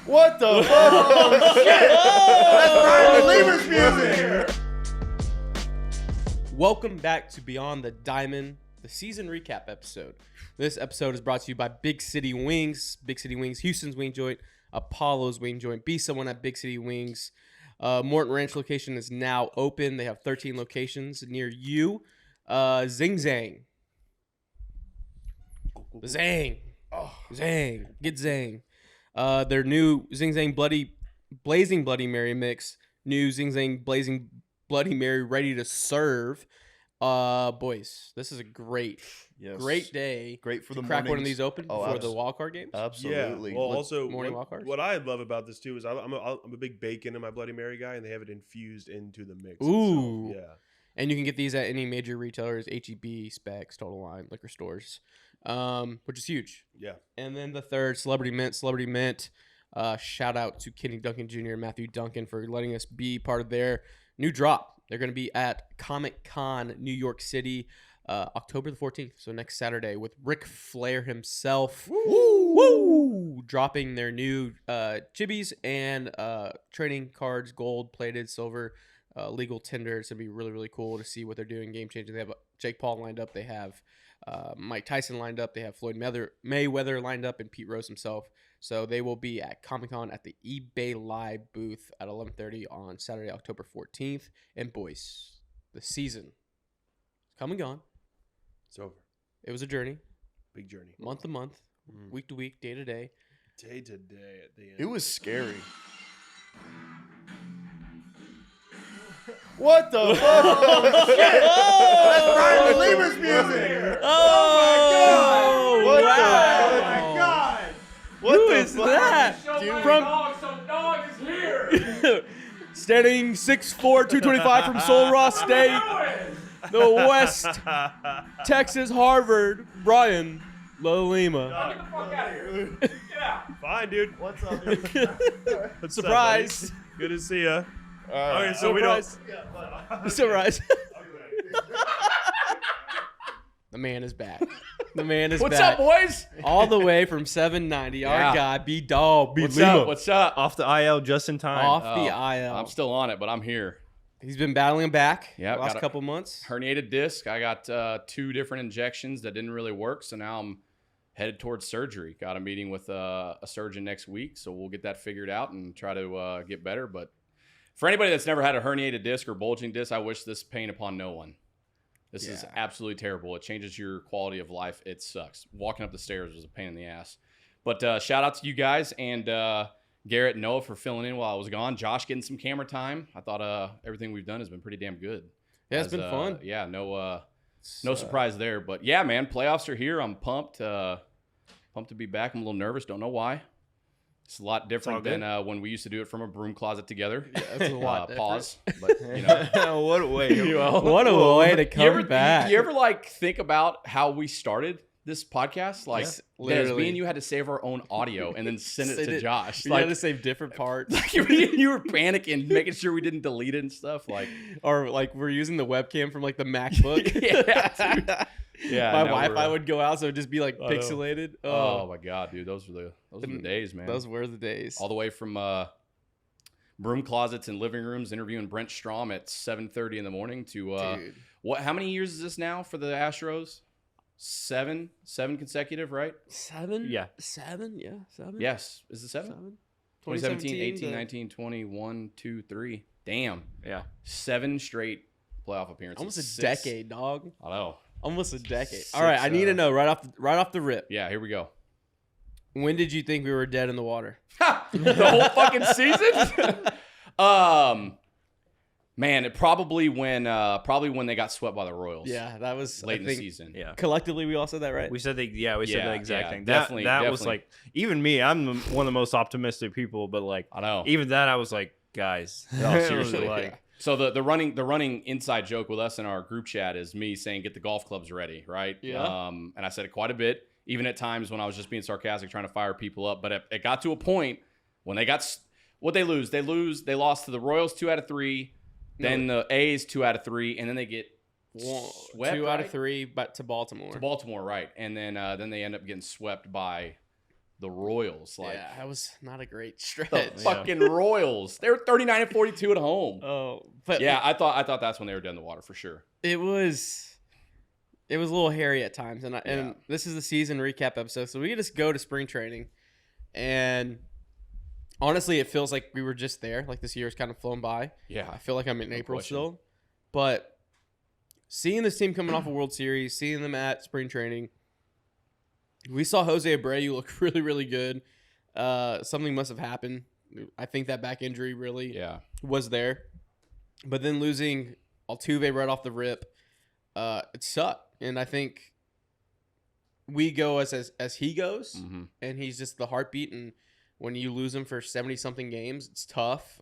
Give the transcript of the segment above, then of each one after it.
What the fuck? Oh, shit! That's Brian Believer's music! Welcome back to Beyond the Diamond, the season recap episode. This episode is brought to you by Big City Wings. Big City Wings, Houston's Wing Joint, Apollo's Wing Joint. Be someone at Big City Wings. Morton Ranch location is now open. They have 13 locations near you. Zing Zang. Zang. Oh. Zang. Get Zang. Their new Zing Zang Blazing Bloody Mary mix. New Zing Zang Blazing Bloody Mary ready to serve. Boys, this is a great day. Great for the crack mornings. One of these open before the wild card games. Absolutely. Yeah. Well, also, morning wild cards. what I love about this too is I'm a big bacon in my Bloody Mary guy, and they have it infused into the mix. Ooh. Itself. Yeah. And you can get these at any major retailers, HEB, Specs, Total Line, liquor stores, which is huge. Yeah. And then the third, Celebrity Mint. Shout out to Kenny Duncan Jr. and Matthew Duncan for letting us be part of their new drop. They're going to be at Comic-Con, New York City, October the 14th, so next Saturday, with Ric Flair himself. Woo! Dropping their new chibis and trading cards, gold, plated, silver, legal tender. It's going to be really, really cool to see what they're doing, game-changing. They have Jake Paul lined up. They have Mike Tyson lined up. They have Floyd Mayweather lined up and Pete Rose himself. So they will be at Comic-Con at the eBay Live booth at 11:30 on Saturday, October 14th. And boys, the season is come and gone. It's over. It was a journey. Big journey. Month to month, week to week, day to day. Day to day at the end. It was scary. What the fuck? Oh, shit! That's Brian Believer's music! Oh, What wow. the- Oh my God! What Who the is fuck? that? Dude. Some dog is here. Standing 6'4", 225 from Sul Ross State, the West Texas Harvard, Brian Lima. Get the fuck out of here. Get out. Fine, dude. What's up, dude? What's Surprise. up, buddy? Good to see ya. Alright. Okay, so we don't. Surprise. The man is back. The man is What's back. up, boys? All the way from 790. Our Yeah. guy, B-Dog. What's Lima. up? What's up? Off the IL just in time. Off the IL. I'm still on it, but I'm here. He's been battling back Yeah, the last got a- couple months. Herniated disc. I got 2 different injections that didn't really work, so now I'm headed towards surgery. Got a meeting with a surgeon next week, so we'll get that figured out and try to get better. But for anybody that's never had a herniated disc or bulging disc, I wish this pain upon no one. This is absolutely terrible. It changes your quality of life. It sucks. Walking up the stairs was a pain in the ass. But shout out to you guys and Garrett and Noah for filling in while I was gone. Josh getting some camera time. I thought everything we've done has been pretty damn good. Yeah, it's been fun. Yeah, no surprise there. But yeah, man, playoffs are here. I'm pumped. Pumped to be back. I'm a little nervous. Don't know why. It's a lot different than when we used to do it from a broom closet together. Yeah, it's a lot Pause. But, you know. What a way. What a way to come back. You ever like think about how we started this podcast? Like, Yes, Des, literally. me and you had to save our own audio and then send it to Josh. We Like, had to save different parts. like you were panicking, making sure we didn't delete it and stuff. Like, Or like we're using the webcam from like the MacBook. Yeah, dude. Yeah, My no, Wi-Fi we're- would go out, so it'd just be like know. pixelated. Oh my god, dude, those were the days, man. Those were the days. All the way from broom closets and living rooms, interviewing Brent Strom at 7:30 in the morning to Dude. what? How many years is this now for the Astros? Seven consecutive, right? 7? Yeah. 7? Yeah, 7. Yes, is it 7? 7. 2017, 18, to 19, 20, 1, 2, 3. Damn. Yeah. 7 straight playoff appearances. Almost a 6. decade, dog. I know. Almost a decade. 6, All right, I need to know right off the rip. Yeah, here we go. When did you think we were dead in the water? The whole fucking season? Man, it probably when they got swept by the Royals. Yeah, that was Late I in the think, season. Yeah. Collectively, we all said that, right? We said we said Yeah, the exact yeah, thing. definitely, That was definitely. like, even me, one of the most optimistic people, but like, I know. even that, I was like, guys. No, It was seriously. like, So the running inside joke with us in our group chat is me saying get the golf clubs ready, right? Yeah. And I said it quite a bit, even at times when I was just being sarcastic, trying to fire people up. But it got to a point when they got what they lose. They lost to the Royals 2 out of 3, then the A's 2 out of 3, and then they get swept, 2 out of right? 3, but to Baltimore. To Baltimore, right? And then they end up getting swept by The Royals, like yeah, that was not a great stretch. the fucking Royals. They were 39-42 at home. Oh, but Yeah, I thought that's when they were dead in the water for sure. it was a little hairy at times, and Yeah. this is the season recap episode, so we just go to spring training, and honestly, it feels like we were just there. Like this year's kind of flown by. Yeah, I feel like I'm in No April question. still, but seeing this team coming off a World Series, seeing them at spring training, we saw Jose Abreu look really, really good. Something must have happened. I think that back injury really yeah, was there, but then losing Altuve right off the rip, it sucked. And I think we go as he goes, hmm and he's just the heartbeat. And when you lose him for 70-something games, it's tough.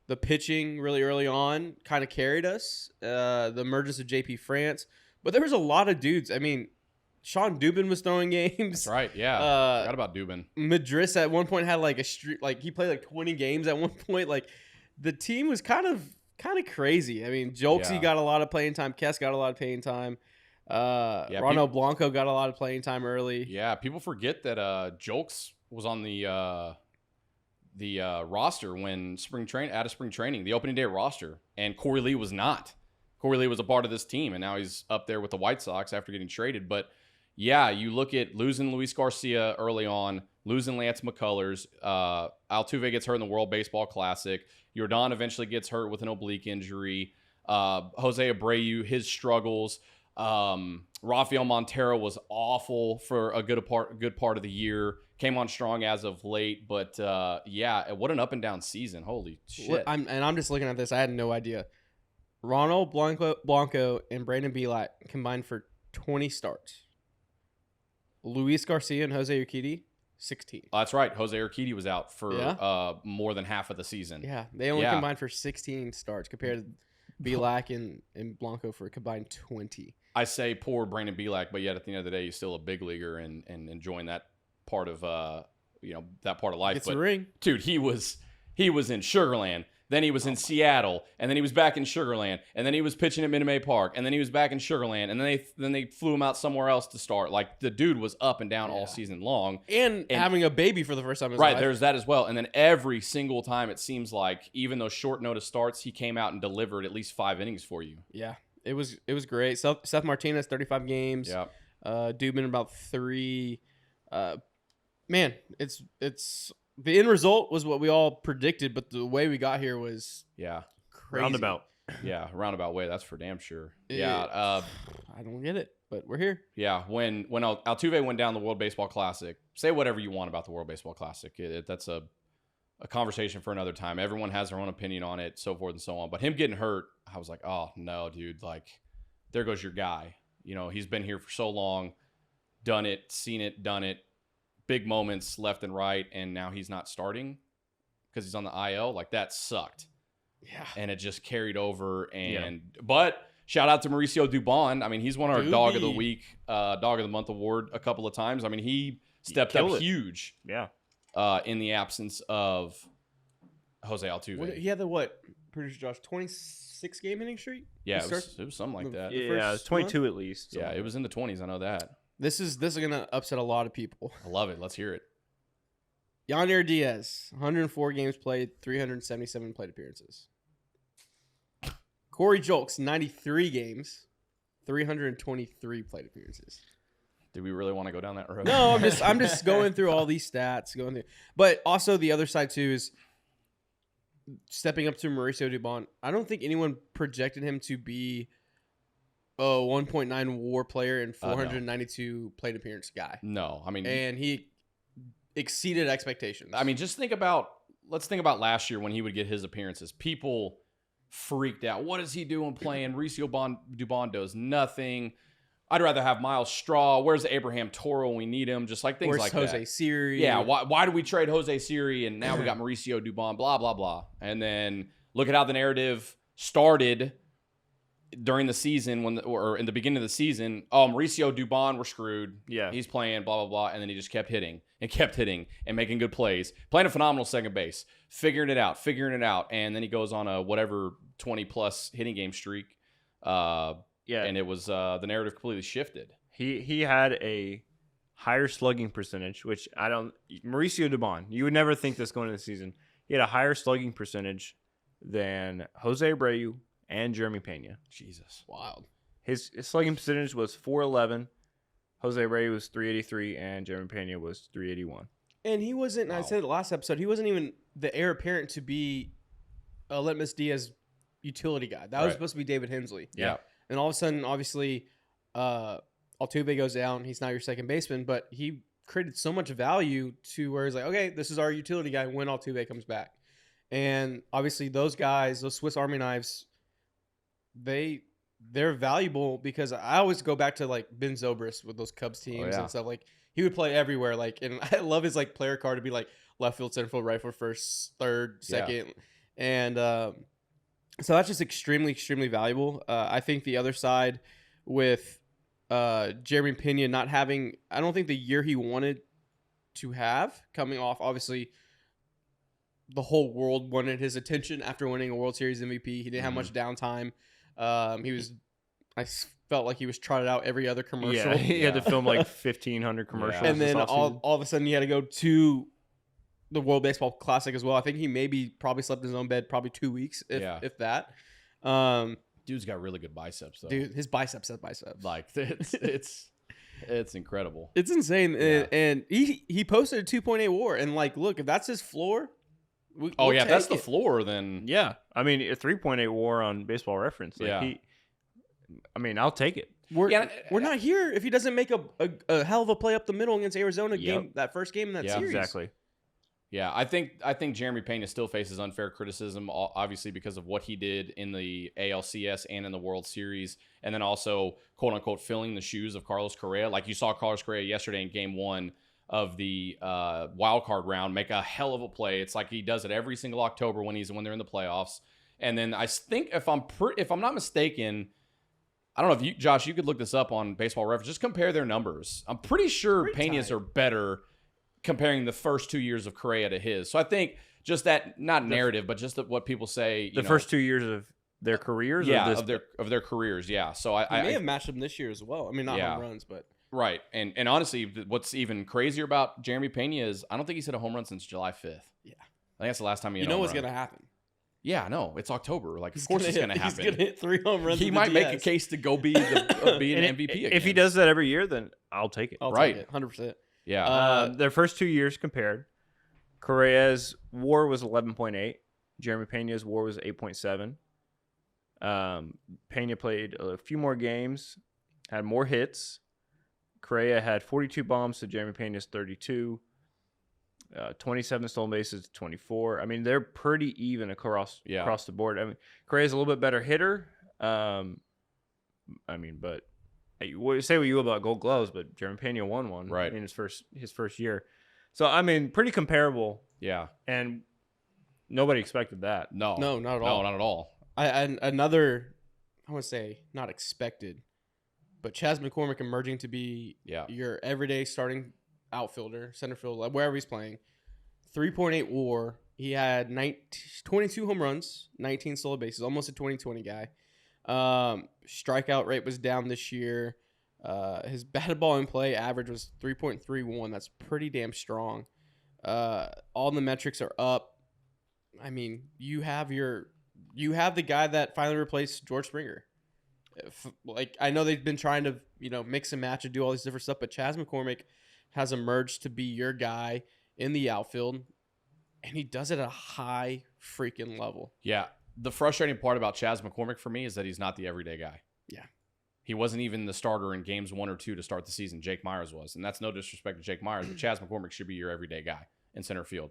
The pitching really early on kind of carried us. The emergence of JP France, but there was a lot of dudes. I mean, Sean Dubin was throwing games. that's right. Yeah, forgot about Dubin. Madris at one point had like a streak, like he played like 20 games at one point. Like the team was kind of crazy. I mean, Jolksy Yeah. got a lot of playing time. Kess got a lot of playing time. Ronald Blanco got a lot of playing time early. Yeah, people forget that Jolks was on the roster when spring training, the opening day roster, and Corey Lee was not. Corey Lee was a part of this team, and now he's up there with the White Sox after getting traded. But yeah, you look at losing Luis Garcia early on, losing Lance McCullers. Altuve gets hurt in the World Baseball Classic. Yordan eventually gets hurt with an oblique injury. Jose Abreu, his struggles. Rafael Montero was awful for a good part of the year. Came on strong as of late, but yeah, what an up and down season. Holy shit. I'm just looking at this. I had no idea. Ronald Blanco and Brandon Belak combined for 20 starts. Luis Garcia and Jose Urquidy, 16. That's right. Jose Urquidy was out for Yeah. More than half of the season. Yeah, they only Yeah. combined for 16 starts compared to Belak and Blanco for a combined 20. I say poor Brandon Belak, but yet at the end of the day, he's still a big leaguer and enjoying that part of that part of life. It's But a ring. dude, he was in Sugarland, then he was in Seattle, and then he was back in Sugarland, and then he was pitching at Minute Maid Park, and then he was back in Sugarland, and then they flew him out somewhere else to start. Like the dude was up and down all season long. And having a baby for the first time in his Right, life. there's that as well. And then every single time it seems like, even those short notice starts, he came out and delivered at least 5 innings for you. Yeah, it was great. Seth Martinez, 35 games. Yeah. Dubin about 3. Man, it's the end result was what we all predicted, but the way we got here was Yeah. crazy. Roundabout. Yeah, roundabout way, that's for damn sure. Yeah. Yeah, I don't get it, but we're here. yeah. When Altuve went down the World Baseball Classic, say whatever you want about the World Baseball Classic. That's a conversation for another time. Everyone has their own opinion on it, so forth and so on. But him getting hurt, I was like, oh no, dude, like there goes your guy. You know, he's been here for so long, done it, seen it, done it. Big moments left and right, and now he's not starting because he's on the IL. Like that sucked. Yeah. And it just carried over. But shout out to Mauricio Dubon. I mean, he's won our Dog of the Week, Dog of the Month award a couple of times. I mean, he stepped up killed it. huge Yeah. in the absence of Jose Altuve. He had the producer Josh, 26 game inning streak? Yeah, He it was something like that. The Yeah, first 22 at least. Yeah, it was in the 20s. I know that. This is gonna upset a lot of people. I love it. Let's hear it. Yonder Diaz, 104 games played, 377 plate appearances. Corey Julks, 93 games, 323 plate appearances. Do we really want to go down that road? No, I'm just going through all these stats, But also the other side too is stepping up to Mauricio Dubon. I don't think anyone projected him to be a 1.9 WAR player and 492 plate appearance guy. No, I mean, And he exceeded expectations. I mean, let's think about last year when he would get his appearances. People freaked out. What is he doing playing? Mauricio Dubon does nothing. I'd rather have Miles Straw. Where's Abraham Toro when we need him? Just like things Where's like Jose that. Siri? Yeah, why did we trade Jose Siri and now we got Mauricio Dubon, blah, blah, blah. And then look at how the narrative started during the season or in the beginning of the season. Oh, Mauricio Dubon, we're screwed. Yeah. He's playing, blah, blah, blah. And then he just kept hitting and making good plays. Playing a phenomenal second base. Figuring it out. And then he goes on a whatever 20-plus hitting game streak. Yeah. And it was the narrative completely shifted. He had a higher slugging percentage, which Mauricio Dubon, you would never think this going into the season. He had a higher slugging percentage than Jose Abreu and Jeremy Pena. Jesus. Wild. His slugging percentage was .411. Jose Abreu was .383, and Jeremy Pena was .381. And he wasn't, I said it last episode, he wasn't even the heir apparent to be a Litmus Diaz utility guy. That was supposed to be David Hensley. Yeah. And all of a sudden, obviously, Altuve goes down. He's not your second baseman, but he created so much value to where he's like, okay, this is our utility guy when Altuve comes back. And obviously, those guys, those Swiss Army knives, they're valuable because I always go back to like Ben Zobrist with those Cubs teams and stuff. Like he would play everywhere. Like, and I love his like player card to be like left field, center field, right field, first, third, second, and so that's just extremely, extremely valuable. I think the other side with Jeremy Pena not having, I don't think the year he wanted to have coming off, obviously. The whole world wanted his attention after winning a World Series MVP. He didn't have much downtime. I felt like he was trotted out every other commercial. Yeah, he had to film like 1,500 commercials. And then all of a sudden he had to go to the World Baseball Classic as well. I think he probably slept in his own bed probably 2 weeks, if that. Dude's got really good biceps, though. Dude, his biceps have biceps. Like, it's incredible. It's insane. Yeah. And he posted a 2.8 WAR. And, like, look, if that's his floor, we'll if that's take the floor, then yeah. I mean, a 3.8 WAR on Baseball Reference. Like I'll take it. We're not here if he doesn't make a hell of a play up the middle against Arizona that first game in that series. Exactly. Yeah, I think Jeremy Pena still faces unfair criticism, obviously because of what he did in the ALCS and in the World Series, and then also quote unquote filling the shoes of Carlos Correa. Like you saw Carlos Correa yesterday in Game 1 of the wild card round make a hell of a play. It's like he does it every single October when they're in the playoffs. And then I think if I'm not mistaken, I don't know if you, Josh, you could look this up on Baseball Reference. Just compare their numbers. I'm pretty sure Pena's are better comparing the first 2 years of Correa to his. So I think just that, not narrative, but just what people say. The first 2 years of their careers? Yeah, of their careers, yeah. So I may have matched them this year as well. I mean, not home runs, but. Right. And honestly, what's even crazier about Jeremy Pena is I don't think he's hit a home run since July 5th. Yeah. I think that's the last time he hit a home run. You know what's going to happen. Yeah, no, it's October. Like, of course it's going to happen. He's going to hit 3 home runs. He might make a case to go be an MVP again. If he does that every year, then I'll take it. I'll take it, 100%. Yeah. Their first 2 years compared, Correa's WAR was 11.8. Jeremy Pena's WAR was 8.7. Pena played a few more games, had more hits. Correa had 42 bombs to Jeremy Pena's 32. 27 stolen bases, 24. I mean, they're pretty even across the board. I mean, Correa's a little bit better hitter. But say what you will about Gold Gloves, but Jeremy Pena won one in his first year. So I mean, pretty comparable. Yeah, and nobody expected that. No, not at all. No, not at all. Another, I want to say not expected, but Chas McCormick emerging to be your everyday starting outfielder, center field, wherever he's playing. 3.8 WAR. He had 22 home runs, 19 stolen bases, almost a 20-20 guy. Strikeout rate was down this year. His batted ball in play average was 3.31. That's pretty damn strong. All the metrics are up. I mean, you have the guy that finally replaced George Springer. I know they've been trying to, mix and match and do all these different stuff, but Chas McCormick has emerged to be your guy in the outfield, and he does it at a high freaking level. Yeah. The frustrating part about Chas McCormick for me is that he's not the everyday guy. Yeah. He wasn't even the starter in games 1 or 2 to start the season. Jake Myers was, and that's no disrespect to Jake Myers, but Chas McCormick should be your everyday guy in center field.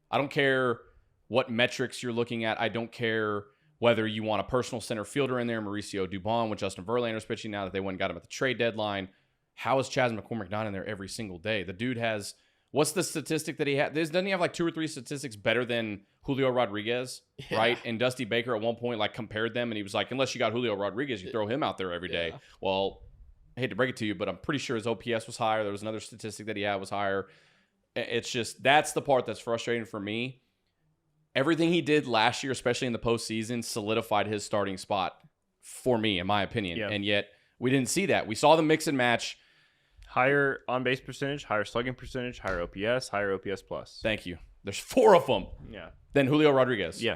I don't care what metrics you're looking at. I don't care whether you want a personal center fielder in there, Mauricio Dubon with Justin Verlander's pitching now that they went and got him at the trade deadline. How is Chas McCormick not in there every single day? The dude has, what's the statistic that he had? Doesn't he have like 2 or 3 statistics better than Julio Rodriguez, right? And Dusty Baker at one point compared them, and he was like, unless you got Julio Rodriguez, you throw him out there every day. Well, I hate to break it to you, but I'm pretty sure his OPS was higher. There was another statistic that he had was higher. It's just, that's the part that's frustrating for me. Everything he did last year, especially in the postseason, solidified his starting spot for me, in my opinion. And yet we didn't see that. We saw the mix and match. Higher on base percentage, higher slugging percentage, higher OPS, higher OPS plus. Thank you. There's 4 of them. Yeah. Then Julio Rodriguez. Yeah.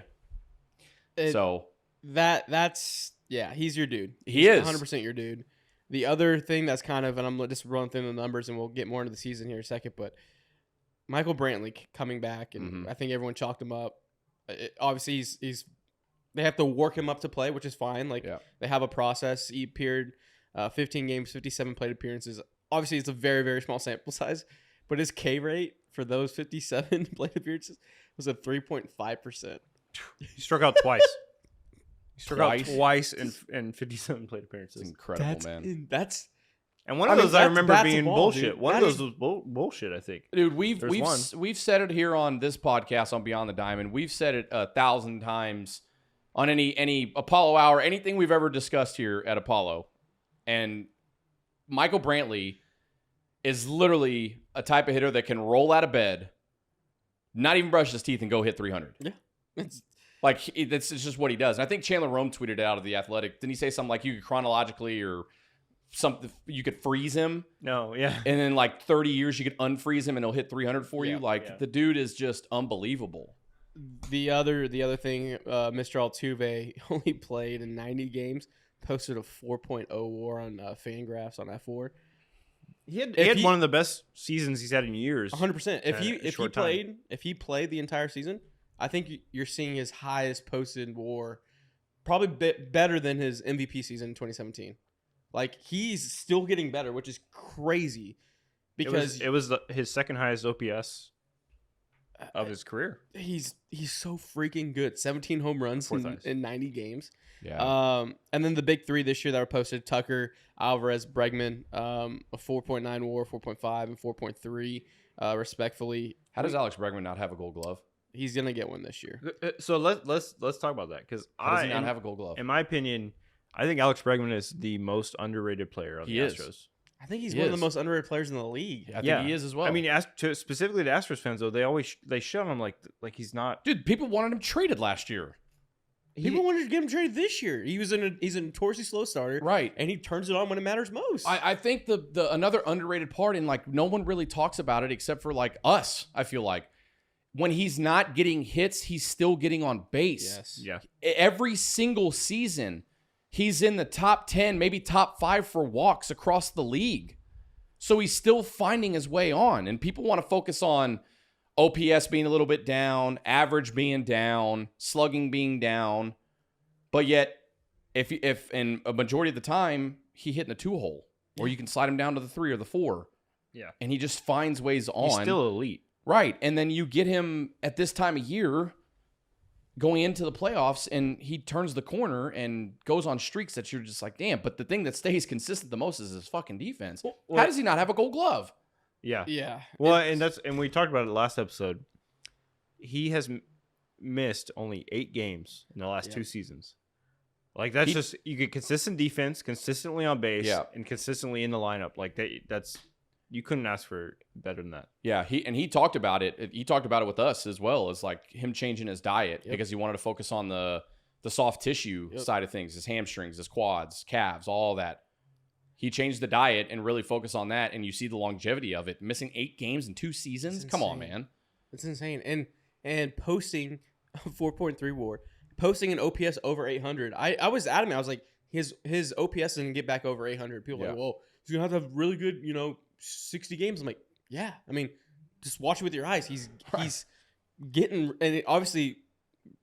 So that's he's your dude. He He's is 100% your dude. The other thing that's kind of, and I'm just running through the numbers, and we'll get more into the season here in a second, but Michael Brantley coming back, and I think everyone chalked him up. Obviously, he's they have to work him up to play, which is fine. Like they have a process. He appeared 15 games, 57 plate appearances. Obviously, it's a very, very small sample size, but his K rate for those 57 plate appearances was at 3.5%. He struck out twice. He struck out twice in 57 plate appearances. it's incredible, man. That's And one of those I remember that's being a ball, bullshit. dude. One of That those is- was bullshit, I think. Dude, There's we've said it here on this podcast on Beyond the Diamond. We've said it 1,000 times on any Apollo Hour, anything we've ever discussed here at Apollo. And Michael Brantley is literally a type of hitter that can roll out of bed, not even brush his teeth, and go hit 300. Yeah. It's, Like, that's just what he does. And I think Chandler Rome tweeted it out of The Athletic. Didn't he say something like you could chronologically or something, you could freeze him? No, yeah. And in like 30 years, you could unfreeze him and he'll hit 300 for you. Yeah, Like, yeah. the dude is just unbelievable. the other thing, Mr. Altuve only played in 90 games, posted a 4.0 WAR on Fangraphs on F4. He had If he- one of the best seasons he's had in years. 100%. in a short time. If he played the entire season, I think you're seeing his highest posted WAR, probably better than his MVP season in 2017. Like, he's still getting better, which is crazy because it was his second highest OPS of his career. he's so freaking good. 17 home runs Fourth highest. in 90 games. Yeah. And then the big three this year that were posted: Tucker, Alvarez, Bregman, a 4.9 WAR, 4.5, and 4.3, respectfully. How does Alex Bregman not have a Gold Glove? He's gonna get one this year. So let's talk about that because How does he not have a Gold Glove? in my opinion, I think Alex Bregman is the most underrated player on He the is. Astros. I think he's He one of is. the most underrated players in the league. I think he is as well. I mean, specifically the Astros fans though, they shit on him like he's not. dude, people wanted him traded last year. People wanted to get him traded this year. He's a notoriously slow starter, Right. and he turns it on when it matters most. I think the another underrated part, and like no one really talks about it except for like us, I feel like. When he's not getting hits, he's still getting on base. yes. Yeah. Every single season, he's in the top 10, maybe top 5 for walks across the league. So he's still finding his way on. And people want to focus on OPS being a little bit down, average being down, slugging being down. But yet, if in a majority of the time, he hit in a 2-hole, or you can slide him down to the 3 or the 4. Yeah. And he just finds ways on. He's still elite. Right. And then you get him at this time of year going into the playoffs, and he turns the corner and goes on streaks that you're just like, damn. But the thing that stays consistent the most is his fucking defense. How does he not have a Gold Glove? Yeah. Yeah. Well, and we talked about it last episode. He has missed only 8 games in the last 2 seasons. Like that's just you get consistent defense, consistently on base, and consistently in the lineup. Like that's you couldn't ask for better than that. Yeah, he talked about it. He talked about it with us as well as like him changing his diet because he wanted to focus on the soft tissue side of things, his hamstrings, his quads, calves, all that. He changed the diet and really focused on that, and you see the longevity of it. Missing 8 games in 2 seasons? Come on, man. It's insane. And posting a 4.3 WAR, posting an OPS over 800. I was adamant. I was like, his OPS didn't get back over 800. People were like, well, he's gonna have to have really good, 60 games. I'm like, yeah. I mean, just watch it with your eyes. He's getting, and obviously,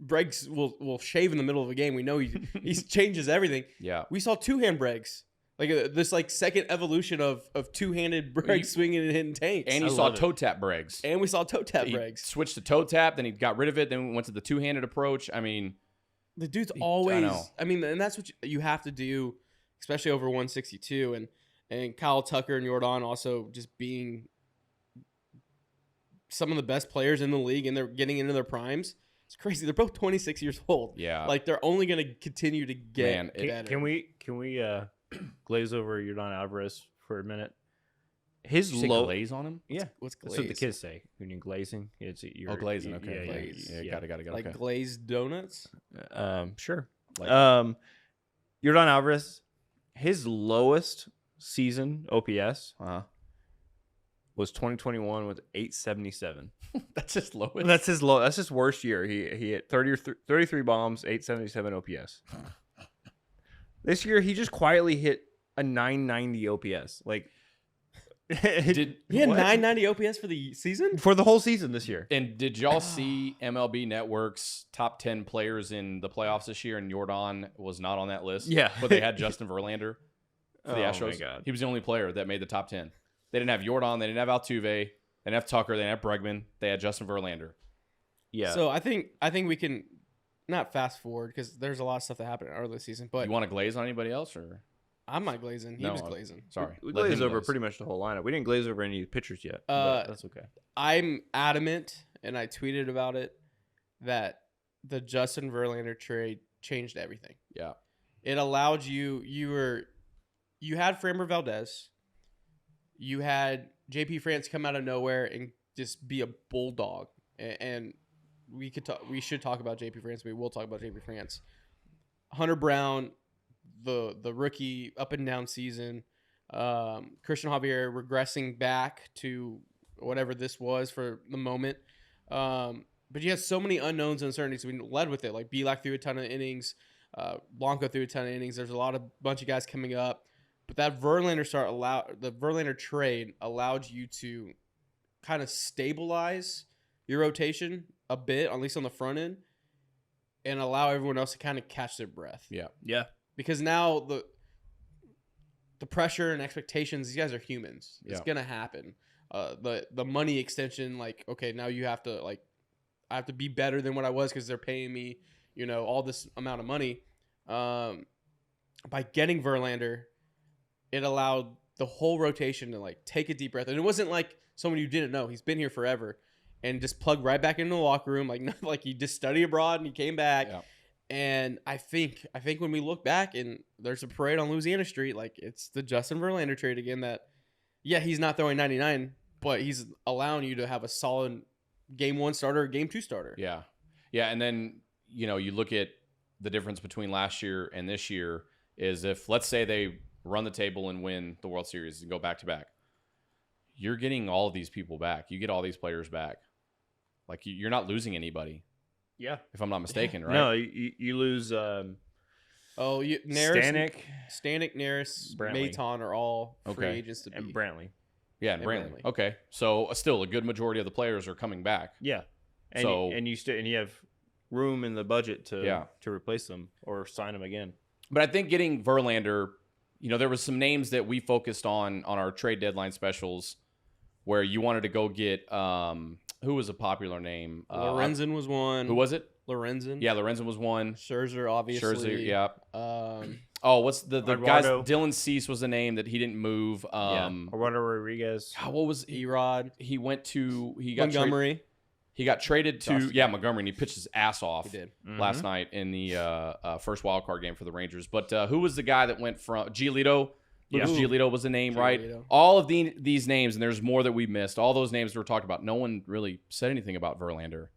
Breggs will shave in the middle of a game. We know he changes everything. Yeah. We saw 2-hand Breggs, like this second evolution of 2-handed Breggs swinging and hitting tanks. And you saw toe tap Breggs. And we saw toe tap He Breggs. switched to toe tap, then he got rid of it, then went to the 2-handed approach. I mean, The dude's always. know. I mean, and that's what you have to do, especially over 162. And Kyle Tucker and Jordan also just being some of the best players in the league, and they're getting into their primes. It's crazy. They're both 26 years old. yeah. Like they're only going to continue to get better. Can we glaze over Jordan Alvarez for a minute? His Did you say low glaze on him? Yeah, What's that's what the glaze? kids say. When you're glazing, Glazing. Okay. glaze. Yeah, got it. Like Okay. glazed donuts? Sure. Like- Jordan Alvarez, his lowest season OPS Uh-huh. was 2021 with 877. That's just low. That's his low. That's his worst year. He hit 33 bombs, 877 OPS. This year he just quietly hit a 990 OPS. Like He had 990 OPS for the season? for the whole season this year. And did y'all see MLB Network's top 10 players in the playoffs this year? And Jordan was not on that list. Yeah. But they had Justin Verlander for the Oh, Astros. my God. He was the only player that made the top 10. They didn't have Jordan. They didn't have Altuve. They didn't have Tucker. They didn't have Bregman. They had Justin Verlander. Yeah. So I think we can not fast forward because there's a lot of stuff that happened early this season. But You want to glaze on anybody else? Or I'm not glazing. He No, was I'm- glazing. Sorry. we Let glazed him over glaze. pretty much the whole lineup. We didn't glaze over any of the pitchers yet. But that's okay. I'm adamant, and I tweeted about it, that the Justin Verlander trade changed everything. Yeah. It allowed you had Framber Valdez, you had JP France come out of nowhere and just be a bulldog, and we should talk about JP France. We will talk about JP France. Hunter Brown, the rookie up and down season, Christian Javier regressing back to whatever this was for the moment. But you had so many unknowns and uncertainties. We led with it. Like Belak threw a ton of innings. Blanco threw a ton of innings. There's a bunch of guys coming up. But that the Verlander trade allowed you to kind of stabilize your rotation a bit, at least on the front end, and allow everyone else to kind of catch their breath. Yeah. Yeah. Because now the pressure and expectations, these guys are humans. It's Yeah. gonna happen. The money extension, like, okay, now you have to I have to be better than what I was because they're paying me, all this amount of money. By getting Verlander, it allowed the whole rotation to take a deep breath, and it wasn't like someone you didn't know. He's been here forever, and just plugged right back into the locker room, like he just studied abroad and he came back. Yeah. And I think when we look back and there's a parade on Louisiana Street, it's the Justin Verlander trade again. That he's not throwing 99, but he's allowing you to have a solid game 1 starter, game 2 starter. Yeah. Yeah. And then, you look at the difference between last year and this year is if, let's say, they run the table and win the World Series and go back to back, you're getting all of these people back. You get all these players back. Like, you're not losing anybody, Yeah. if I'm not mistaken, right? No, you lose Neris, Stanek, Neris, Brantley. Maton are all free Okay. agents to be. and Brantley. Yeah, and And Brantley. Brantley. Okay. So, still, a good majority of the players are coming back. Yeah. And So- you have room in the budget to Yeah. to replace them or sign them again. But I think getting Verlander, there was some names that we focused on our trade deadline specials where you wanted to go get who was a popular name? Lorenzen was one. Who was it? Lorenzen? Yeah, Lorenzen was one. Scherzer, obviously. Scherzer, yeah. Um, What's the guys? Eduardo. Dylan Cease was the name that he didn't move. Eduardo Rodriguez. What was he? Erod, He went to he got Montgomery. he got traded to Dustin. Montgomery, and he pitched his ass off. He did. Last night in the first wild card game for the Rangers. But who was the guy that went from Giolito? Lucas Yeah. Giolito was the name, right? Giolito. All of these names, and there's more that we missed. All those names were talked about. No one really said anything about Verlander.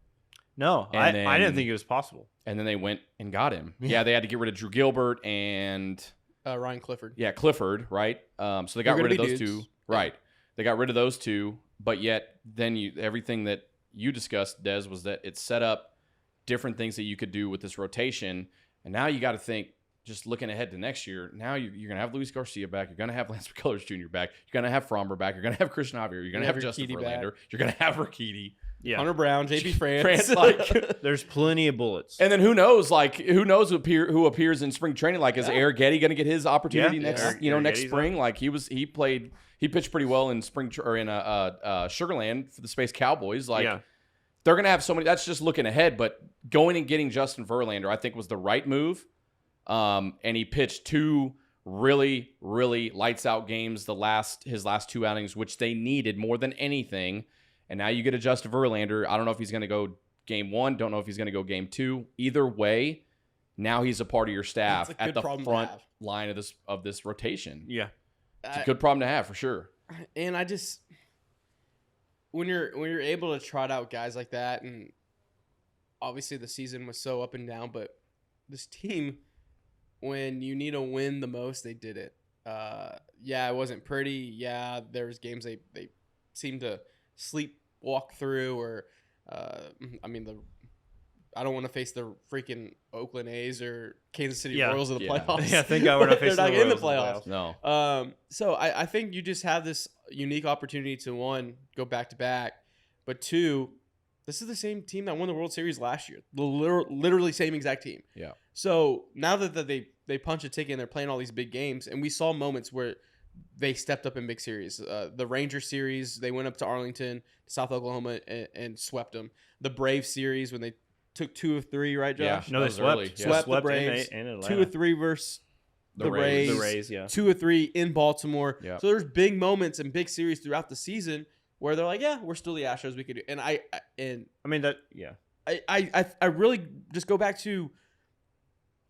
No, And I then- didn't think it was possible. And then they went and got him. Yeah, they had to get rid of Drew Gilbert and Ryan Clifford. Clifford, right? So they got They're rid of gonna those be two, dudes. right? They got rid of those two, but yet then everything that you discussed, Des, was that it set up different things that you could do with this rotation, and now you got to think. Just looking ahead to next year, now you're going to have Luis Garcia back. You're going to have Lance McCullers Jr. back. You're going to have Fromber back. You're going to have Christian Javier. You're going to have Justin Urquidy Verlander. back. You're going to have Urquidy. Yeah. Hunter Brown, JP France. There's plenty of bullets. And then who knows who appears in spring training? Like, is Eric Getty going to get his opportunity Yeah, next Eric next Getty's spring? Like he pitched pretty well in spring or in Sugarland for the Space Cowboys. Like Yeah. they're going to have so many. That's just looking ahead, but going and getting Justin Verlander, I think, was the right move. And he pitched 2 really, really lights out games his last 2 outings, which they needed more than anything. And now you get a Justin Verlander. I don't know if he's going to go game 1. Don't know if he's going to go game 2. Either way, now he's a part of your staff That's a at good the problem to front have. line of this rotation. Yeah. It's a good problem to have for sure. And I just when you're able to trot out guys like that, and obviously the season was so up and down, but this team, when you need to win the most, they did it. It wasn't pretty. Yeah, there was games they seem to walk through, or I don't want to face the freaking Oakland A's or Kansas City Royals in the playoffs. Yeah, thank God we're not They're facing not the in the Royals playoffs. No. So I think you just have this unique opportunity to, one, go back to back, but two, this is the same team that won the World Series last year. The literally same exact team. Yeah. So now that they punch a ticket and they're playing all these big games, and we saw moments where they stepped up in big series. The Ranger series, they went up to Arlington, South Oklahoma, and swept them. The Braves series, when they took 2 of 3, right, Josh? Yeah. No, they That was early. swept. Yeah. Swept the in Braves. in Atlanta. 2 of 3 versus the Rays. The Rays, yeah. 2 of 3 in Baltimore. Yeah. So there's big moments and big series throughout the season where they're like, yeah, we're still the Astros. We could do. And I mean that. Yeah. I really just go back to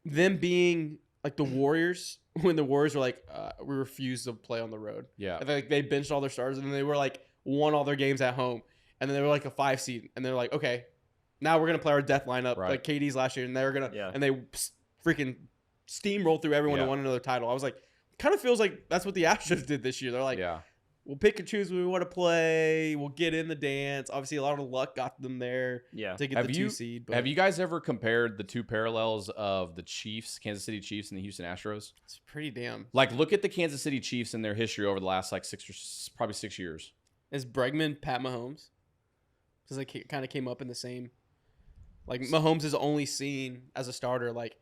them being like the Warriors, when the Warriors were like, we refuse to play on the road. Yeah. And they benched all their stars, and then they were like won all their games at home, and then they were like a 5 seed, and they're like, okay, now we're gonna play our death lineup Right. like KD's last year, and they're gonna Yeah. and they freaking steamrolled through everyone Yeah. and won another title. I was like, kind of feels like that's what the Astros did this year. They're like, Yeah. we'll pick and choose when we want to play. We'll get in the dance. Obviously, a lot of luck got them there Yeah. to get the 2 seed. But Have you guys ever compared the two parallels of the Chiefs, Kansas City Chiefs, and the Houston Astros? It's pretty damn. Like, look at the Kansas City Chiefs and their history over the last like probably 6 years. Is Bregman Pat Mahomes? Because they kind of came up in the same. Like, Mahomes is only seen as a starter, like,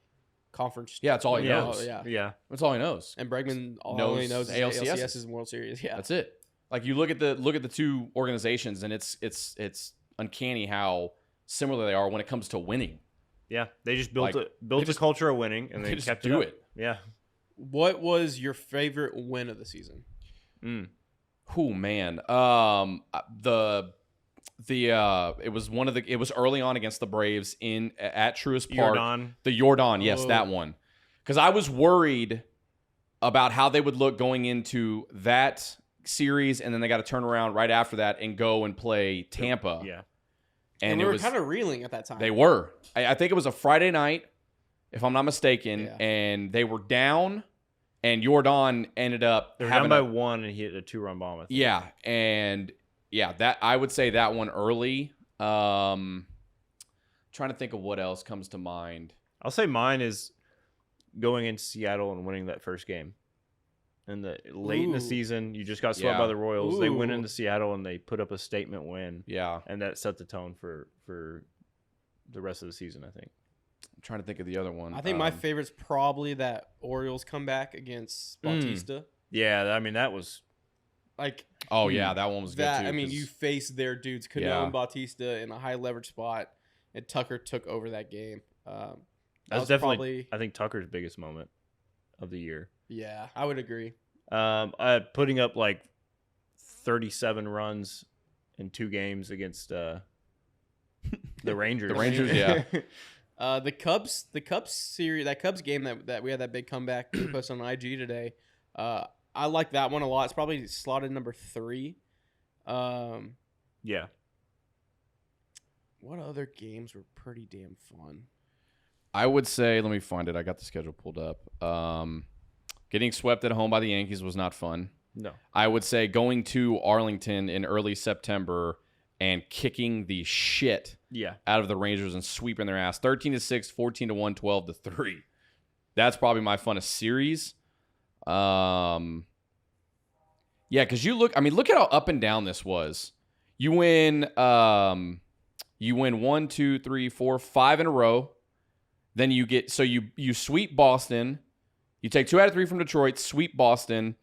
conference. Yeah, that's all he Yeah. knows. Yeah. Yeah. Oh, That's all he knows. And Bregman all Knows he knows is ALCS. ALCS and World Series. Yeah. That's it. Like, you look at the two organizations, and it's uncanny how similar they are when it comes to winning. Yeah. They just built Like, a culture of winning, and They they just kept do up. it. Yeah. What was your favorite win of the season? Oh man, it was early on against the Braves at Truist Park. Jordan. The Jordan, yes, Oh. that one. Because I was worried about how they would look going into that series, and then they got to turn around right after that and go and play Tampa. Yeah. And it we were was kind of reeling at that time. they were. I think it was a Friday night, if I'm not mistaken, Yeah. and they were down, and Jordan ended up They were having down by 1 and he hit a 2-run bomb. I think. yeah, and yeah, that I would say that one early. Trying to think of what else comes to mind. I'll say mine is going into Seattle and winning that first game. And late in the Ooh. season, you just got swept Yeah. by the Royals. They went Ooh. into Seattle and they put up a statement win, Yeah, and that set the tone for the rest of the season, I think. I'm trying to think of the other one. I think my favorite's probably that Orioles comeback against Bautista. Yeah, I mean that was Like, Oh yeah, that one was good that, too. I mean, 'cause- you faced their dudes, Cano Yeah. and Bautista, in a high leverage spot, and Tucker took over that game. That that's was definitely probably, I think Tucker's biggest moment of the year. yeah, I would agree. Putting up like 37 runs in 2 games against the Rangers. The Rangers, yeah. The Cubs series, that Cubs game that we had that big comeback we posted on IG today. I like that one a lot. It's probably slotted number 3. Yeah. What other games were pretty damn fun? I would say, let me find it. I got the schedule pulled up. Getting swept at home by the Yankees was not fun. No. I would say going to Arlington in early September and kicking the shit Yeah. out of the Rangers and sweeping their ass 13-6, 14-1, 12-3. That's probably my funnest series. Yeah, because look at how up and down this was. You win 1, 2, 3, 4, 5 in a row. Then you sweep Boston. You take 2 out of 3 from Detroit, sweep Boston.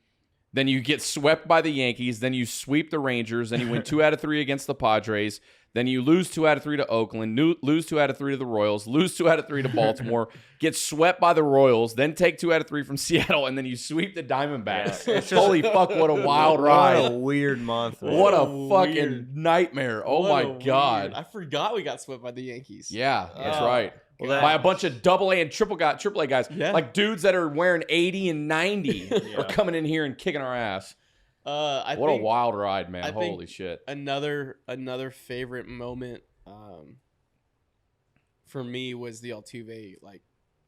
Then you get swept by the Yankees. Then you sweep the Rangers. Then you win 2 out of 3 against the Padres. Then you lose 2 out of 3 to Oakland. Lose 2 out of 3 to the Royals. Lose 2 out of 3 to Baltimore. Get swept by the Royals. Then take 2 out of 3 from Seattle. And then you sweep the Diamondbacks. Yeah, it's just- Holy fuck, what a wild ride. What a weird month. man. What a Weird. fucking nightmare. Oh What my a God. weird- I forgot we got swept by the Yankees. Yeah, that's Oh, right. Well, that- By a bunch of AA and triple A guys. Yeah. Like dudes that are wearing 80 and 90 are coming in here and kicking our ass. I What a think wild ride, man. I think- Holy shit. another favorite moment for me was the Altuve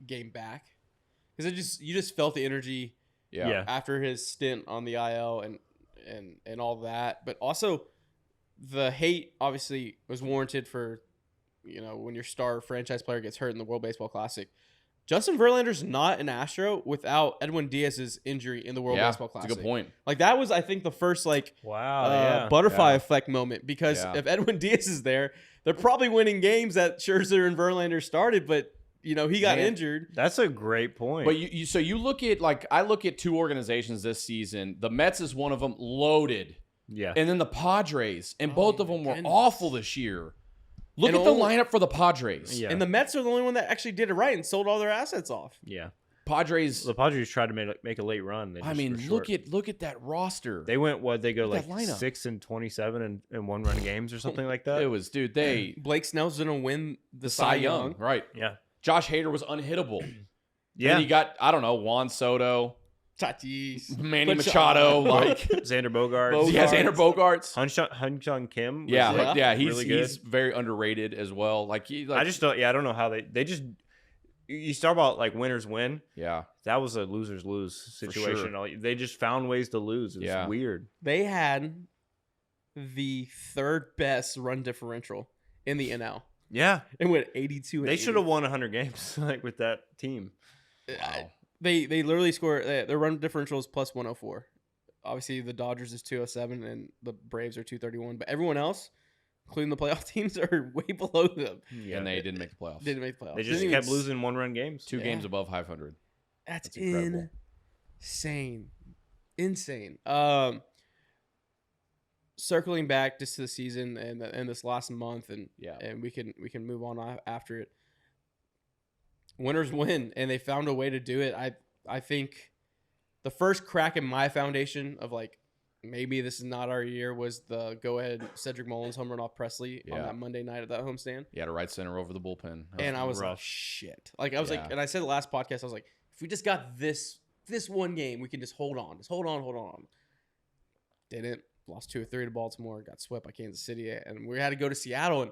game back, because you just felt the energy Yeah. Yeah. after his stint on the IL, and and all that. But also the hate obviously was warranted for, when your star franchise player gets hurt in the World Baseball Classic. Justin Verlander's not an Astro without Edwin Diaz's injury in the World Baseball Classic. That's a good point. Like that was, I think, the first Wow. butterfly effect moment, because Yeah. if Edwin Diaz is there, they're probably winning games that Scherzer and Verlander started, but he got injured. That's a great point. But you look at, I look at two organizations this season. The Mets is one of them, loaded. Yeah. And then the Padres, and both of them were goodness. awful this year. Look And at the only- lineup for the Padres. Yeah. And the Mets are the only one that actually did it right and sold all their assets off. Yeah. Padres. The Padres tried to make a late run. They I just mean, were short. look at that roster. They went They go Look at like that lineup. 6-27 in one run games or something like that. It was, dude. They Blake Snell's going to win the Cy Young, right? Yeah. Josh Hader was unhittable. Yeah. And you got, I don't know, Juan Soto, Tatis. Manny Machado, like Xander Bogaerts. Bogaerts. he has Xander Bogarts. Hyun-Sung Kim. was, Yeah, like, he's really good. he's very underrated as well. Like I just don't. Yeah, I don't know how they just. You start about like winners win. yeah. That was a losers lose situation. They just found ways to lose. It was Yeah. weird. They had the third best run differential in the NL. Yeah, It went 82. and they 80. should have won 100 games like with that team. Wow. They literally score their run differential is plus 104. Obviously, the Dodgers is 207 and the Braves are 231. But everyone else, including the playoff teams, are way below them. Yeah, And they didn't make the playoffs. Didn't make the playoffs. They just Didn't even kept losing 1-run games. Two Yeah. games above 500. That's That's incredible. insane. Circling back just to the season and this last month, and Yeah. and we can move on after it. Winners win, and they found a way to do it. I think the first crack in my foundation of like maybe this is not our year was the go ahead Cedric Mullins home run off Presley on Yeah. that Monday night at that homestand. He had a right center over the bullpen. And I was like, rough. shit. Like I was Yeah. like, and I said the last podcast, I was like, if we just got this one game, we can just hold on. Just hold on. Didn't. Lost 2-3 to Baltimore, got swept by Kansas City, and we had to go to Seattle. And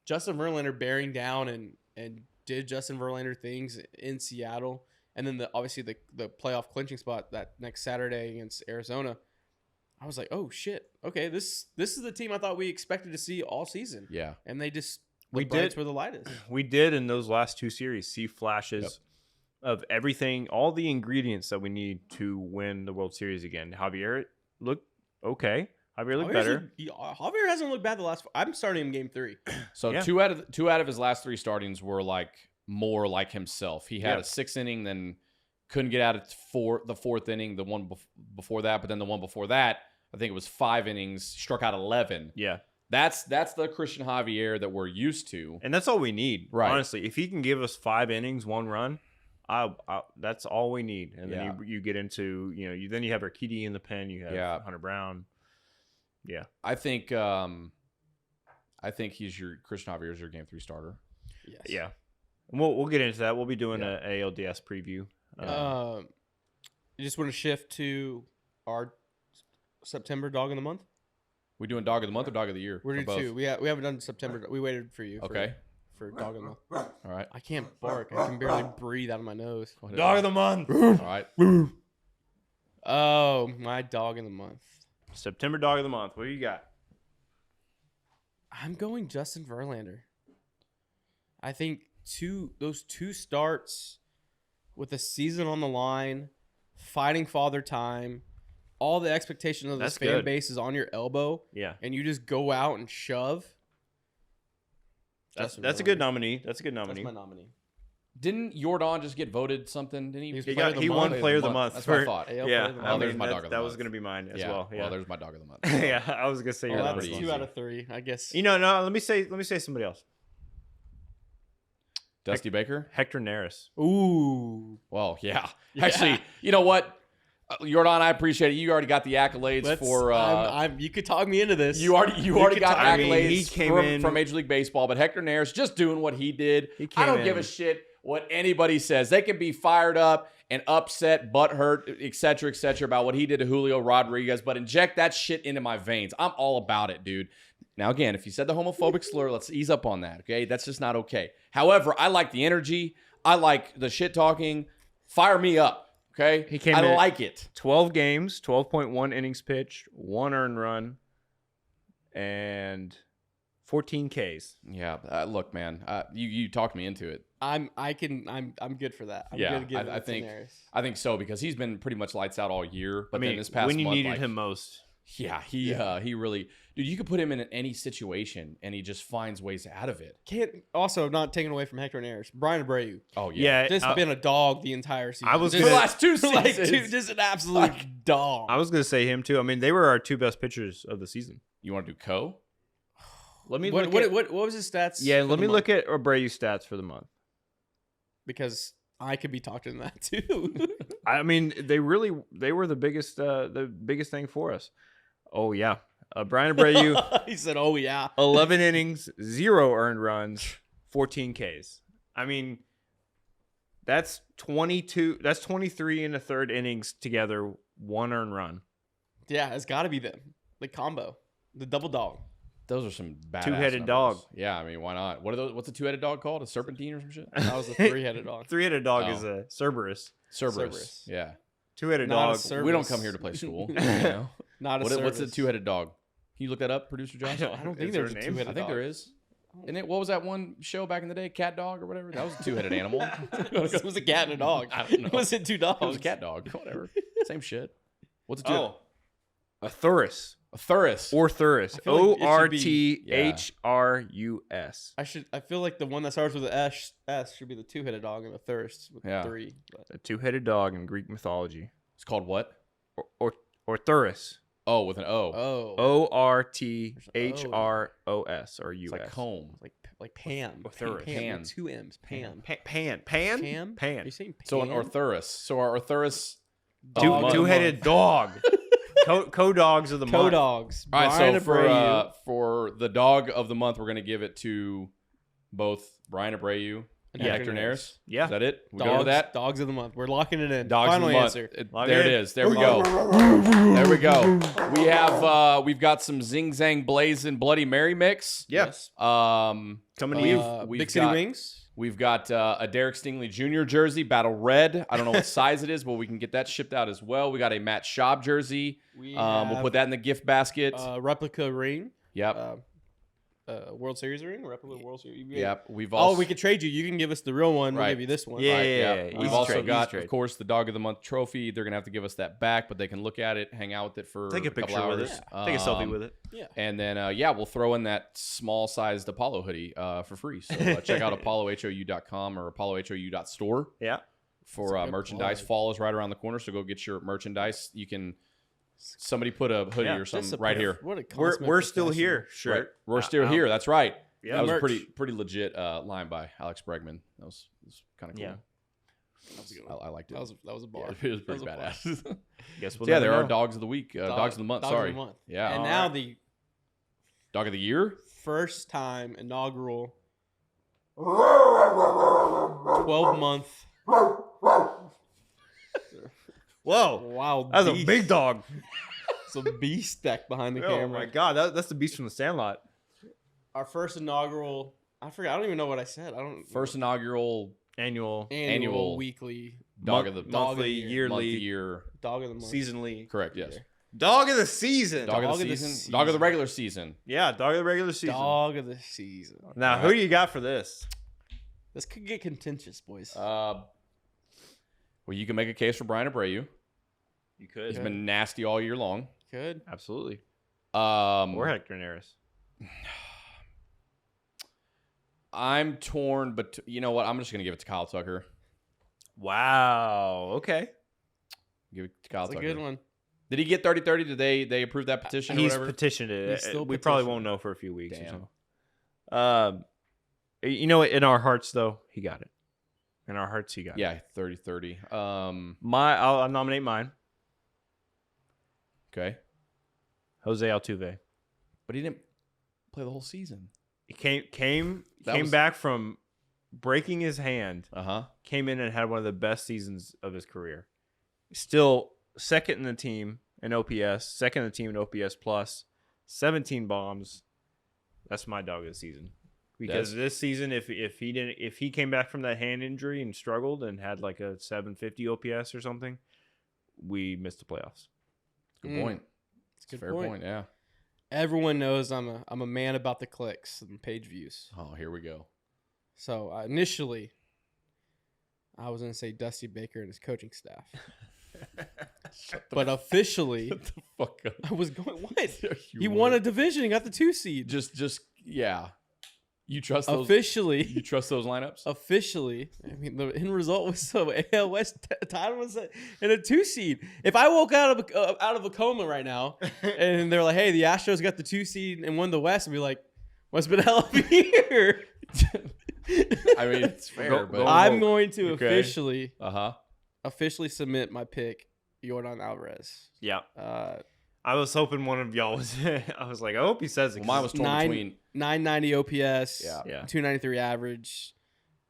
Justin Verlander bearing down and did Justin Verlander things in Seattle. And then obviously the playoff clinching spot that next Saturday against Arizona. I was like, oh shit. Okay, this is the team I thought we expected to see all season. yeah. And they just We the brights did. where the light is. We did in those last two series see flashes of everything, all the ingredients that we need to win the World Series again. Javier looked okay. Javier looked better. Javier hasn't looked bad the last. I'm starting him game 3. So Yeah. two out of his last 3 startings were like more like himself. He had Yeah. a 6th inning, then couldn't get out of the 4th inning. The one before that, but then the one before that, I think it was 5 innings. Struck out 11. Yeah. That's the Christian Javier that we're used to. And that's all we need. Right. Honestly, if he can give us 5 innings, 1 run, that's all we need. And Yeah. then you get into, then you have Urquidy in the pen, you have Yeah. Hunter Brown. Yeah. I think he's your Christian Javier is your game 3 starter. Yes. Yeah. And we'll get into that. We'll be doing Yeah. a ALDS preview. You just want to shift to our September dog of the month. We doing dog of the month or dog of the year? We're Or doing both? 2. We haven't done September. We waited for you. Okay. For dog of the month. All right. I can't bark. I can barely breathe out of my nose. Go ahead. Dog of the month. All right. Oh, my dog of the month. September dog of the month. What do you got? I'm going Justin Verlander. I think those two starts with the season on the line, fighting father time, all the expectation of That's this fan good. base is on your elbow, Yeah. and you just go out and shove. That's Justin a good Verlander. nominee. That's a good That's nominee. my nominee. Didn't Jordan just get voted something? Didn't he? He was He Player of got the won month. player of the month. That's what I for- thought. AL Yeah, Player of the Well, month. there's my dog of the that was month. going to be mine as Yeah. well. Yeah. Well, there's my dog of the month. Yeah, I was going to say Oh, your Well, that that's pretty 2 easy. out of 3, I guess. No. Let me say somebody else. Dusty Baker. Hector Neris. Ooh. Well, yeah. Yeah. Actually, you know what? Jordan, I appreciate it. You already got the accolades for. you could talk me into this. You already could got talk- I mean, accolades he came from, in- from Major League Baseball, but Hector Neris just doing what he did. He I came don't give a in- shit what anybody says. They can be fired up and upset, butthurt, et cetera, about what he did to Julio Rodriguez, but inject that shit into my veins. I'm all about it, dude. Now, again, if you said the homophobic slur, let's ease up on that, okay? That's just not okay. However, I like the energy. I like the shit talking. Fire me up. Okay, He came I in- like it. 12 games, 12.1 innings pitched, 1 earned run, and 14 Ks. Yeah, look, man, you talked me into it. I'm good for that. I'm Yeah, good to give I it to think- Daenerys. I think so because he's been pretty much lights out all year. But I mean, then this past when you month, needed like, him most. yeah, he really, dude. You could put him in any situation, and he just finds ways out of it. Can't also not taking away from Hector Neris. Brian Abreu. Oh yeah, Yeah, Just been a dog the entire season. I was just, for the gonna- last 2 seasons. like, dude, just an absolute dog. I was going to say him too. I mean, they were our 2 best pitchers of the season. You want to do Co? Let me what, look at, what was his stats? yeah, for let the me month? look at Abreu's stats for the month. Because I could be talked into that too. I mean, they were the biggest thing for us. Oh yeah. Brian Abreu, He said, "Oh yeah." 11 innings, 0 earned runs, 14 Ks. I mean, that's 22. That's 23 and a third innings together, 1 earned run. Yeah, it's got to be them. The combo, the double dog. Those are some badass Two-headed numbers. dog. Yeah, I mean, why not? What are those? What's a 2-headed dog called? A serpentine or some shit? That was a 3-headed dog. 3-headed dog Oh. is a Cerberus. Cerberus. Cerberus. Yeah. 2-headed Not a dog. Cerberus. We don't come here to play school. You know? Not a What's a service. 2-headed dog? Can you look that up, producer Josh? I don't think Is there there's a a name? two-headed I think dog. there is. And it, what was that one show back in the day? Cat dog or whatever? That was a 2-headed animal. It was a cat and a dog. I don't know. Was it 2 dogs? It was a cat dog. Whatever. Same shit. What's a 2? Oh, a Thurus A Thurus. or Thurus. I feel like it should be- ORTHRUS. I feel like the one that starts with an S should be the 2-headed dog and the thirst with Yeah. 3. But A 2-headed dog in Greek mythology. It's called what? Or Thurus. Oh, with an O. ORTHROS or US. It's like comb. like Pam. Or Thurus. Pam. Pan. With 2 M's. Pam. Pan. Pam? Are Pan. you saying Pam? So an Orthurus. So our Orthurus. Two, dog of the two-headed month. dog. Co-dogs of the month. Co-dogs. All right, Brian so Abreu. for the dog of the month, we're going to give it to both Brian Abreu and Yeah. Hector Neris. Yeah. Is that it? We go dogs, with that? Dogs of the month. We're locking it in. Dogs Final of the month. answer. Lock There it it in. is. There we go. There we go. We have we've got some Zing Zang Blazing Bloody Mary mix. Yes. Um, Coming to you. we've Big City got- Wings. We've got a Derek Stingley Jr. jersey, Battle Red. I don't know what size it is, but we can get that shipped out as well. We got a Matt Schaub jersey. We'll put that in the gift basket. Replica ring. Yep. World Series ring. Replica World Series. Yep. We've Oh, also we could trade you. You can give us the real one. We'll Right. give you this one. Yeah. Right, We've Easy also trade, got, easy trade. of course, the Dog of the Month trophy. They're gonna have to give us that back, but they can look at it, hang out with it for Take a couple picture with hours. it. Take a selfie with it. Yeah. And then we'll throw in that small sized Apollo hoodie for free. So check out apollohou.com or apollohou.store Yeah. for That's a good merchandise. plug. Fall is right around the corner, so go get your merchandise. You can somebody put a hoodie Yeah, or Just something a right pair- here. What a We're consummate still here. professional. Right. Shirt. We're still here. That's right. Yeah. That was a Merch. pretty legit line by Alex Bregman. That was kind of cool. Yeah. That was a good one. I liked it. That was a bar. Yeah, it was That was pretty a bar. badass. Guess we'll Yeah, never there are know. dogs of the week, dogs of the month. Dogs of Sorry, the month. yeah. And All now right. the Dog of the year. first time inaugural 12-month Whoa. wild That's a beast. big dog. It's a beast deck behind the Oh camera. my god, that's the beast from the Sandlot. Our first inaugural. I forgot. I don't even know what I said. I don't. First inaugural Annual, annual weekly dog of the Dog of the monthly, year. month, yearly, year. dog of the month. seasonally. Correct. Yes. Dog of the season. Dog, of Dog the of the season. Dog of the season. regular season. Yeah, dog of the regular season. Dog of the season. Now, who Alright. do you got for this? This could get contentious, boys. Well, you can make a case for Brian Abreu. You could. He's been nasty all year long. Could. Absolutely. Um, Or Hector Neris. I'm torn, but you know what? I'm just gonna give it to Kyle Tucker. Wow. Okay. Give it to Kyle That's a Tucker. good one. Did he get 30-30? Did they approve that petition or He's whatever? petitioned it. He's still We probably petitioned. won't know for a few weeks. Damn. Or so. You know what? In our hearts, though, he got it. In our hearts, he got it. Yeah, 30-30. I'll nominate mine. Okay. Jose Altuve. But he didn't play the whole season. He came That was- back from breaking his hand. Uh-huh. Came in and had one of the best seasons of his career. Still second in the team in OPS, second in the team in OPS plus, 17 bombs. That's my dog of the season. Because Des? this season, if he came back from that hand injury and struggled and had like a 750 OPS or something, we missed the playoffs. Good point. It's a good Fair point. Yeah. Everyone knows I'm a man about the clicks and page views. Oh, here we go. So initially, I was gonna say Dusty Baker and his coaching staff, but officially, Shut the fuck up. I was going. What? You He won a would. division. He got the 2 seed. Just yeah. You trust those? Officially. You trust those lineups? Officially, I mean, the end result was so AL West title was in a 2 seed. If I woke out of a coma right now and they're like, "Hey, the Astros got the 2 seed and won the West," I'd be like, "Must have been a hell of a year." I mean, it's fair, but I'm going to Okay. officially submit my pick, Yordan Alvarez. Yeah. Uh, I was hoping one of y'all was. I was like, I hope he says it. Well, mine was torn between. 990 OPS, Yeah. 293 average,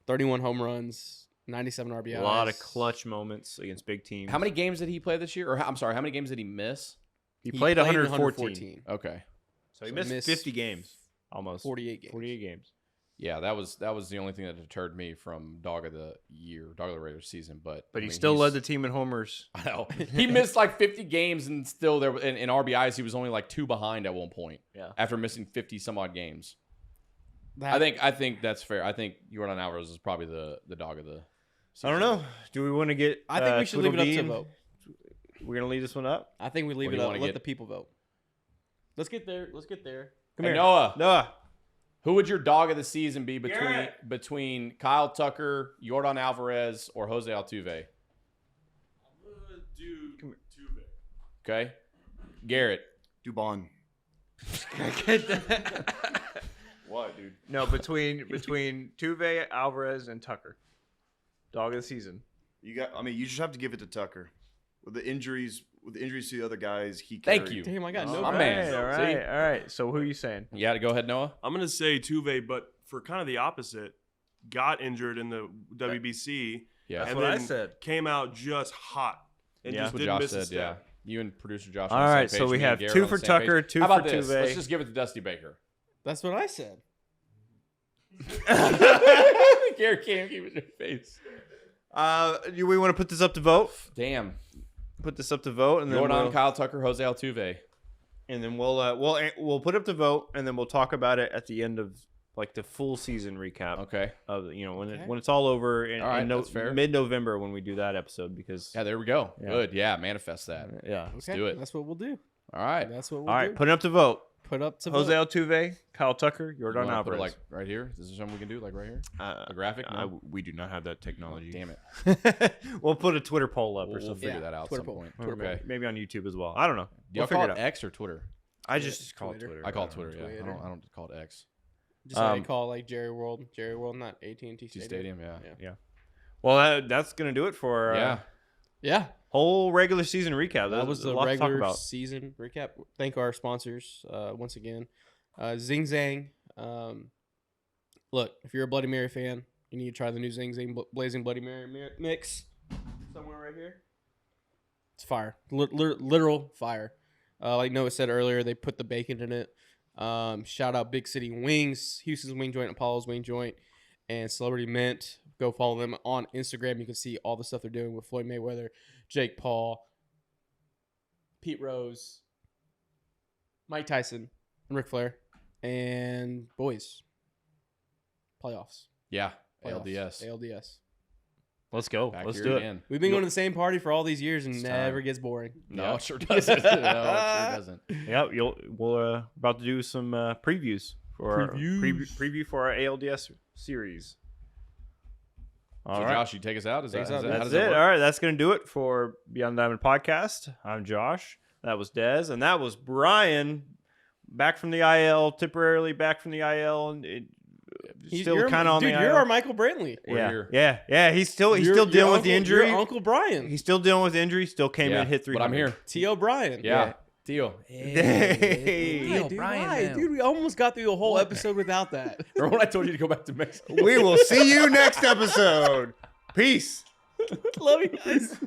31 home runs, 97 RBIs. a lot of clutch moments against big teams. How many games did he play this year? Or I'm sorry, how many games did he miss? He played 114. Okay. So he So missed missed 50 games. Almost 48 games. 48 games. Yeah, that was the only thing that deterred me from dog of the regular season. But But I he mean, still he's- led the team in homers. I know he missed like 50 games, and still there in RBIs he was only like 2 behind at one point. Yeah. After missing 50 some odd games, That- I think that's fair. I think Yordan Alvarez is probably the dog of the season. I don't know. Do we want to get? I think we should leave it up to Tweedledee? vote. We're gonna leave this one up. I think we leave What it do you up. wanna Let get? the people vote. Let's get there. Let's get there. Come Hey, here, Noah. Noah. Who would your dog of the season be Garrett. between Kyle Tucker, Yordan Alvarez, or Jose Altuve? Okay, Garrett. Dubon. What, dude? No, between Tuve, Alvarez, and Tucker. Dog of the season. You just have to give it to Tucker. With the injuries to the other guys, he Thank carried. you. Damn, I got no my votes. man. All See? right, all right. So who are you saying? You got to go ahead, Noah. I'm gonna say Tuve, but for kind of the opposite, got injured in the WBC. Yeah, and what I then said. Came out just hot and Yeah. just that's what didn't Josh miss a said. Yeah, step. you and producer Josh. All on the same right, so page. we Me and have Garrett 2 on for the same page. Tucker, 2 How about for this? Tuve. Let's just give it to Dusty Baker. That's what I said. Garrett can't keep it in your face. Do we want to put this up to vote? Damn. Put this up to vote, and then Yordan, we'll, Kyle Tucker, Jose Altuve. we'll put up to vote, and then we'll talk about it at the end of like the full season recap. Okay. Of when Okay. when it's all over in, All right, that's fair. mid-November when we do that episode because Yeah, there we go. Yeah. Good. Yeah, manifest that. yeah. Let's do it. That's what we'll do. All right. That's what we'll All right, do. put it up to vote. Put up to Jose vote. Altuve, Kyle Tucker, You Yordan wanna put it Alvarez. like right here? Is this something we can do? Like right here? A graphic? No? we do not have that technology. Damn it. We'll put a Twitter poll up or We'll something. figure that out at Twitter some poll. point. Or Okay. maybe on YouTube as well. I don't know. Do y'all We'll figure call it it out. X or Twitter? I just call it Twitter. Twitter. I call it don't Twitter. Yeah. Twitter. I don't call it X. Just like Um, they call like Jerry World, not AT&T T Stadium. Stadium. Yeah. Well, that's gonna do it for Yeah. Yeah, whole regular season recap. that was a the lot to talk regular about. season recap. Thank our sponsors once again. Zing Zang. Look, if you're a Bloody Mary fan, you need to try the new Zing Zang Blazing Bloody Mary mix. Somewhere right here. It's fire. Literal fire. Like Noah said earlier, they put the bacon in it. Shout out Big City Wings, Houston's Wing Joint, Apollo's Wing Joint, and Celebrity Mint. Go follow them on Instagram. You can see all the stuff they're doing with Floyd Mayweather, Jake Paul, Pete Rose, Mike Tyson, and Ric Flair, and boys. Playoffs. Yeah. Playoffs. ALDS. ALDS. Let's go. Back Let's here do it. again. We've been going to the same party for all these years and It's never time. gets boring. No, Yeah. it sure doesn't. No, it sure doesn't. Yeah, we'll about to do some previews for Previews. preview for our ALDS series. All So right. Josh, you take us out? Is Take that, us is out. that- how That's does that it. work? All right, that's gonna do it for Beyond the Diamond podcast. I'm Josh. That was Dez, and that was Brian, back from the IL, temporarily back from the IL, and still You're- kind of on dude, the you're IL. our Michael Brantley. We're yeah, here. yeah. He's still You're dealing with Uncle- the injury. You're Uncle Brian. He's still dealing with the injury. Still came in Yeah, and hit 300. but I'm here. T. O'Brien. Yeah. Deal. Hey. Why, dude? Why? Dude, we almost got through a whole episode without that. Remember when I told you to go back to Mexico? We will see you next episode. Peace. Love you guys.